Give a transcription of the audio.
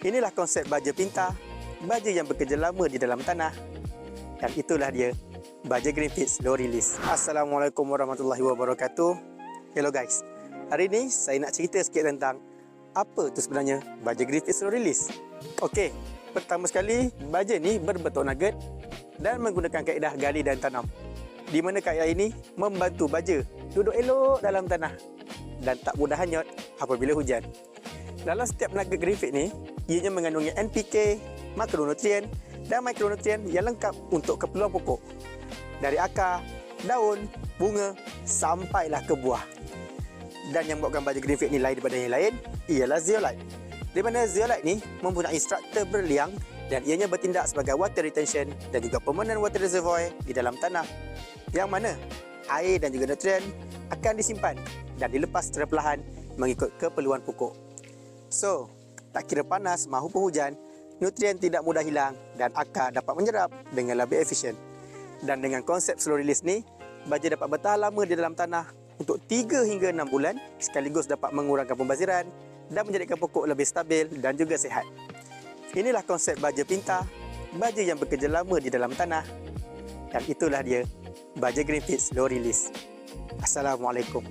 Inilah konsep baja pintar, baja yang bekerja lama di dalam tanah. Dan itulah dia, baja Greenfield slow release. Assalamualaikum warahmatullahi wabarakatuh. Hello guys. Hari ini saya nak cerita sikit tentang apa tu sebenarnya baja Greenfield slow release. Okey, pertama sekali, baja ni berbentuk nugget dan menggunakan kaedah gali dan tanam. Di mana kaedah ini membantu baja duduk elok dalam tanah dan tak mudah hanyut apabila hujan. Dalam setiap nugget Greenfield ni, ianya mengandungi NPK, makronutrien dan mikronutrien yang lengkap untuk keperluan pokok. Dari akar, daun, bunga sampailah ke buah. Dan yang membuatkan baja Greenfield ni lain daripada yang lain ialah zeolite. Di mana zeolite ni mempunyai struktur berliang dan ianya bertindak sebagai water retention dan juga permanent water reservoir di dalam tanah. Yang mana air dan juga nutrien akan disimpan dan dilepas secara perlahan mengikut keperluan pokok. So, tak kira panas maupun hujan, nutrien tidak mudah hilang dan akar dapat menyerap dengan lebih efisien. Dan dengan konsep slow release ni, baja dapat bertahan lama di dalam tanah untuk 3 hingga 6 bulan sekaligus dapat mengurangkan pembaziran dan menjadikan pokok lebih stabil dan juga sihat. Inilah konsep baja pintar, baja yang bekerja lama di dalam tanah. Dan itulah dia, baja Greenfield slow release. Assalamualaikum.